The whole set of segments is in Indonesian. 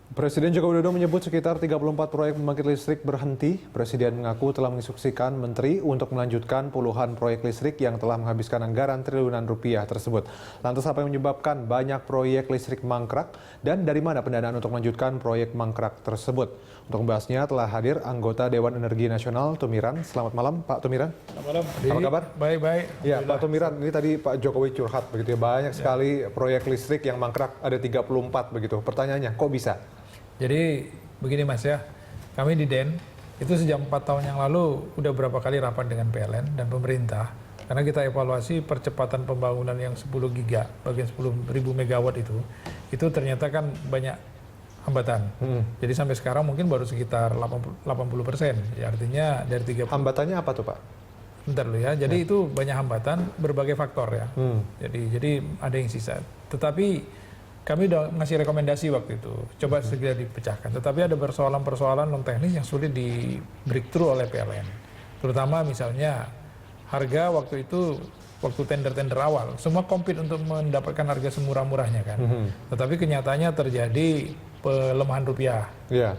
Presiden Joko Widodo menyebut sekitar 34 proyek pembangkit listrik berhenti. Presiden mengaku telah menginstruksikan menteri untuk melanjutkan puluhan proyek listrik yang telah menghabiskan anggaran triliunan rupiah tersebut. Lantas apa yang menyebabkan banyak proyek listrik mangkrak dan dari mana pendanaan untuk melanjutkan proyek mangkrak tersebut? Untuk membahasnya telah hadir anggota Dewan Energi Nasional Tumiran. Selamat malam Pak Tumiran. Selamat malam. Apa kabar? Baik-baik. Ya Pak Tumiran, ini tadi Pak Jokowi curhat begitu ya. Banyak sekali proyek listrik yang mangkrak, ada 34 begitu. Pertanyaannya, kok bisa? Jadi begini Mas ya, kami di DEN itu sejak 4 tahun yang lalu udah berapa kali rapat dengan PLN dan pemerintah. Karena kita evaluasi percepatan pembangunan yang 10 giga, bagian 10.000 megawatt itu ternyata kan banyak hambatan. Jadi sampai sekarang mungkin baru sekitar 80%. Ya artinya dari 30. Hambatannya apa tuh Pak? Bentar dulu ya. Jadi itu banyak hambatan berbagai faktor ya. Jadi ada yang sisa. Tetapi kami udah ngasih rekomendasi waktu itu, coba segera dipecahkan. Tetapi ada persoalan-persoalan non teknis yang sulit di breakthrough oleh PLN. Terutama misalnya harga waktu itu, waktu tender-tender awal, semua compete untuk mendapatkan harga semurah-murahnya kan. Tetapi kenyataannya terjadi pelemahan rupiah,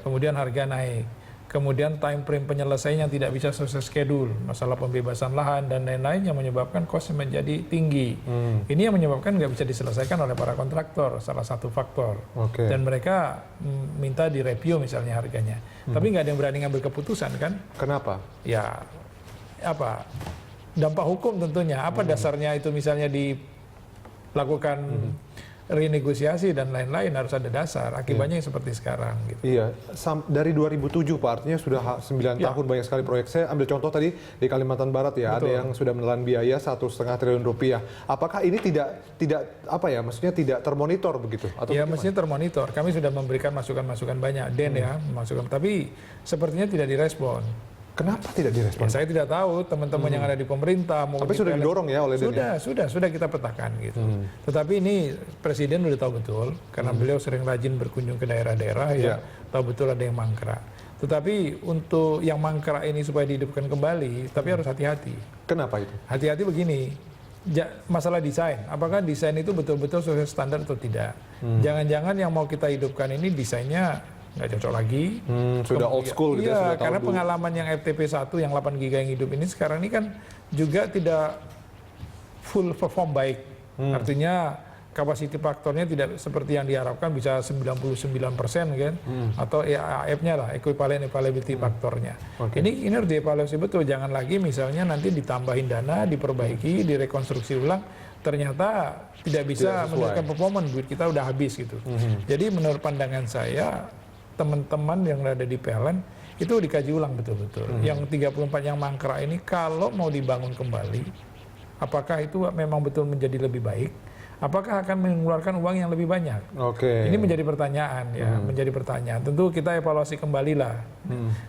kemudian harga naik. Kemudian time frame penyelesaiannya tidak bisa sesuai schedule, masalah pembebasan lahan dan lain-lain yang menyebabkan cost menjadi tinggi. Ini yang menyebabkan nggak bisa diselesaikan oleh para kontraktor, salah satu faktor. Dan mereka minta direview misalnya harganya. Tapi nggak ada yang berani ngambil keputusan kan? Kenapa? Ya, apa? Dampak hukum tentunya. Apa dasarnya itu misalnya dilakukan renegosiasi dan lain-lain, harus ada dasar. Akibatnya yang seperti sekarang gitu. Iya, dari 2007 Pak, artinya sudah 9 tahun banyak sekali proyek. Saya ambil contoh tadi di Kalimantan Barat ya, ada yang sudah menelan biaya 1,5 triliun rupiah. Apakah ini tidak apa ya, maksudnya tidak termonitor begitu? Atau ya mestinya termonitor. Kami sudah memberikan masukan-masukan banyak, DEN ya, masukan. Tapi sepertinya tidak direspon. Kenapa tidak direspon? Ya, saya tidak tahu teman-teman yang ada di pemerintah. Tapi sudah didorong ya oleh DEN? Sudah kita petakan gitu. Tetapi ini Presiden sudah tahu betul, karena beliau sering rajin berkunjung ke daerah-daerah ya, tahu betul ada yang mangkrak. Tetapi untuk yang mangkrak ini supaya dihidupkan kembali, tapi harus hati-hati. Kenapa itu? Hati-hati begini, masalah desain. Apakah desain itu betul-betul sesuai standar atau tidak? Jangan-jangan yang mau kita hidupkan ini desainnya nggak cocok lagi. Sudah old school gitu. Iya, karena pengalaman yang FTP1 yang 8 giga yang hidup ini sekarang ini kan juga tidak full perform baik. Artinya capacity faktornya tidak seperti yang diharapkan, bisa 99% kan, atau EAF-nya lah, equivalent availability faktornya. Ini harus dievaluasi betul, jangan lagi misalnya nanti ditambahin dana, diperbaiki, direkonstruksi ulang, ternyata tidak bisa menunjukkan performance, duit kita udah habis gitu. Jadi menurut pandangan saya, teman-teman yang ada di PLN itu dikaji ulang betul-betul. Yang 34 yang mangkrak ini kalau mau dibangun kembali, apakah itu memang betul menjadi lebih baik? Apakah akan mengeluarkan uang yang lebih banyak? Ini menjadi pertanyaan ya, menjadi pertanyaan. Tentu kita evaluasi kembalilah.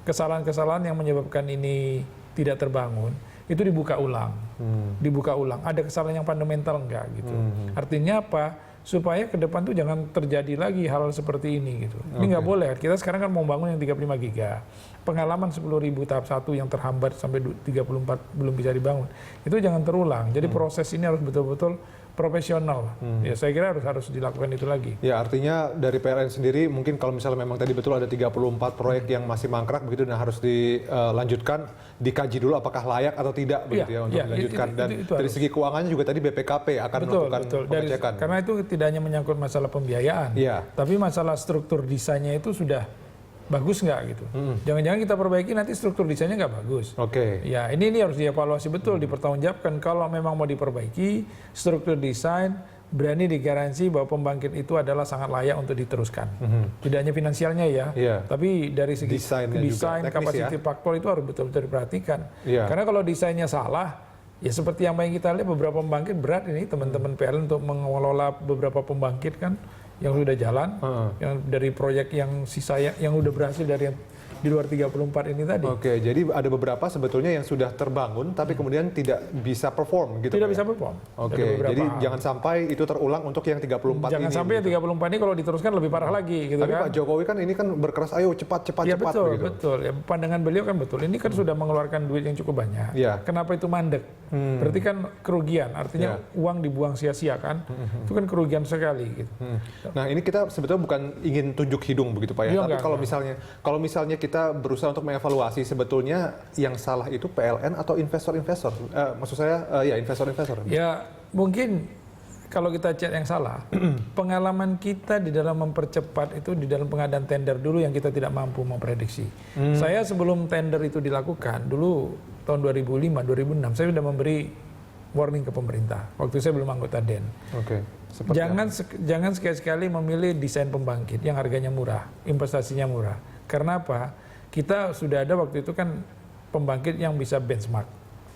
Kesalahan-kesalahan yang menyebabkan ini tidak terbangun itu dibuka ulang. Dibuka ulang. Ada kesalahan yang fundamental enggak gitu. Artinya apa? Supaya ke depan tuh jangan terjadi lagi hal seperti ini gitu. Ini nggak boleh. Kita sekarang kan mau bangun yang 35 giga. Pengalaman 10.000 tahap 1 yang terhambat sampai 34 belum bisa dibangun. Itu jangan terulang. Jadi proses ini harus betul-betul profesional. Ya saya kira harus dilakukan itu lagi. Ya artinya dari PLN sendiri mungkin kalau misalnya memang tadi betul ada 34 proyek yang masih mangkrak begitu dan harus dilanjutkan, dikaji dulu apakah layak atau tidak begitu ya untuk dilanjutkan. Dan dari segi keuangannya juga tadi BPKP akan melakukan pengecekan. Karena itu tidak hanya menyangkut masalah pembiayaan, tapi masalah struktur desainnya itu sudah bagus nggak gitu. Jangan-jangan kita perbaiki nanti struktur desainnya nggak bagus. Ya ini harus dievaluasi betul, dipertanggungjawabkan. Kalau memang mau diperbaiki struktur desain, berani digaransi bahwa pembangkit itu adalah sangat layak untuk diteruskan. Tidak hanya finansialnya ya, tapi dari segi desain kapasiti faktor itu harus betul-betul diperhatikan. Karena kalau desainnya salah, ya seperti yang kita lihat beberapa pembangkit berat ini teman-teman PLN untuk mengelola beberapa pembangkit kan yang sudah jalan, yang dari proyek yang sisa yang udah berhasil dari yang di luar 34 ini tadi. Jadi ada beberapa sebetulnya yang sudah terbangun tapi kemudian tidak bisa perform gitu. Tidak bisa perform. Jadi jangan sampai itu terulang untuk yang 34 ini. Jangan sampai yang 34 ini kalau diteruskan lebih parah lagi gitu. Tapi Pak Jokowi kan ini kan berkeras, ayo cepat. Ya betul. Ya, pandangan beliau kan betul. Ini kan sudah mengeluarkan duit yang cukup banyak. Kenapa itu mandek? Berarti kan kerugian. Artinya uang dibuang sia-sia kan? Itu kan kerugian sekali gitu. Nah, ini kita sebetulnya bukan ingin tunjuk hidung begitu Pak ya. Iya, Tapi enggak. kalau misalnya kita berusaha untuk mengevaluasi sebetulnya yang salah itu PLN atau investor-investor. Maksud saya ya investor-investor. Ya mungkin kalau kita cek yang salah, pengalaman kita di dalam mempercepat itu di dalam pengadaan tender dulu yang kita tidak mampu memprediksi. Saya sebelum tender itu dilakukan, dulu tahun 2005, 2006, saya sudah memberi warning ke pemerintah. Waktu saya belum anggota DEN. Oke. Jangan sekali-sekali memilih desain pembangkit yang harganya murah, investasinya murah. Karena apa? Kita sudah ada waktu itu kan pembangkit yang bisa benchmark,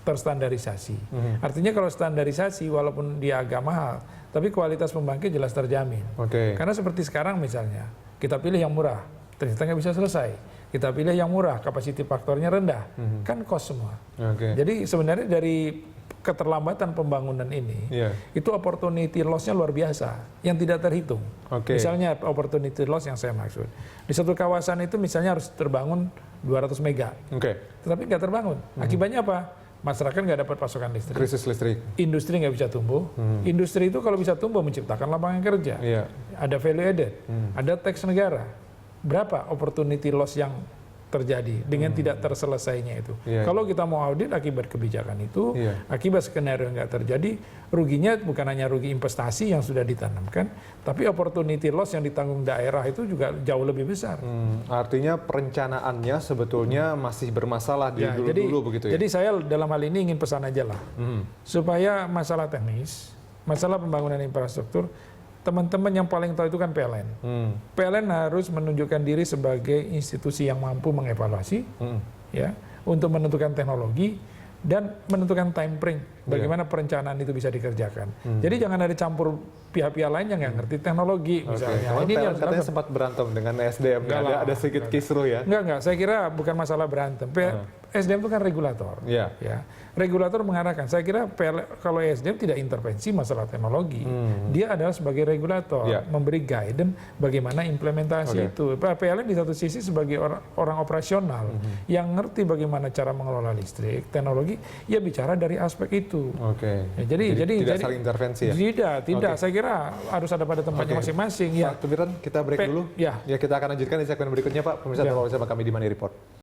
terstandarisasi. Artinya kalau standarisasi walaupun dia agak mahal, tapi kualitas pembangkit jelas terjamin. Oke. Karena seperti sekarang misalnya, kita pilih yang murah, ternyata nggak bisa selesai. Kita pilih yang murah, capacity faktornya rendah, kan cost semua. Oke. Jadi sebenarnya dari keterlambatan pembangunan ini, Iya. itu opportunity loss-nya luar biasa, yang tidak terhitung. Oke. Misalnya opportunity loss yang saya maksud. Di satu kawasan itu misalnya harus terbangun 200 mega, Oke. tetapi nggak terbangun. Akibatnya apa? Masyarakat nggak dapat pasokan listrik. Krisis listrik. Industri nggak bisa tumbuh. Industri itu kalau bisa tumbuh menciptakan lapangan kerja. Iya. Ada value added, ada tax negara. Berapa opportunity loss yang terjadi dengan tidak terselesainya itu. Iya. Kalau kita mau audit akibat kebijakan itu, Iya. akibat skenario yang nggak terjadi, ruginya bukan hanya rugi investasi yang sudah ditanamkan, tapi opportunity loss yang ditanggung daerah itu juga jauh lebih besar. Artinya perencanaannya sebetulnya masih bermasalah di Ya, dulu begitu ya. jadi saya dalam hal ini ingin pesan aja lah, supaya masalah teknis, masalah pembangunan infrastruktur, teman-teman yang paling tahu itu kan PLN. PLN harus menunjukkan diri sebagai institusi yang mampu mengevaluasi, ya, untuk menentukan teknologi dan menentukan time frame bagaimana perencanaan itu bisa dikerjakan. Jadi jangan ada campur pihak-pihak lain yang nggak ngerti teknologi misalnya. Kemarin Ini PLN harus katanya dilakukan. sempat berantem dengan SDM. Ada sedikit kisruh ya. Enggak. Saya kira bukan masalah berantem. SDM itu kan regulator. Iya. Ya. Regulator mengarahkan. Saya kira kalau SDM tidak intervensi masalah teknologi. Dia adalah sebagai regulator, Iya. memberi guidance bagaimana implementasi itu. PLN di satu sisi sebagai orang operasional yang ngerti bagaimana cara mengelola listrik, teknologi, ya bicara dari aspek itu. Oke. Ya, jadi tidak saling intervensi ya. Tidak. Oke. Saya kira harus ada pada tempatnya Oke. masing-masing. Ya. Pak Tumiran, kita break dulu. Ya. Ya, kita akan lanjutkan di segmen berikutnya Pak. Pemirsa, tetap bersama kami di Money Report.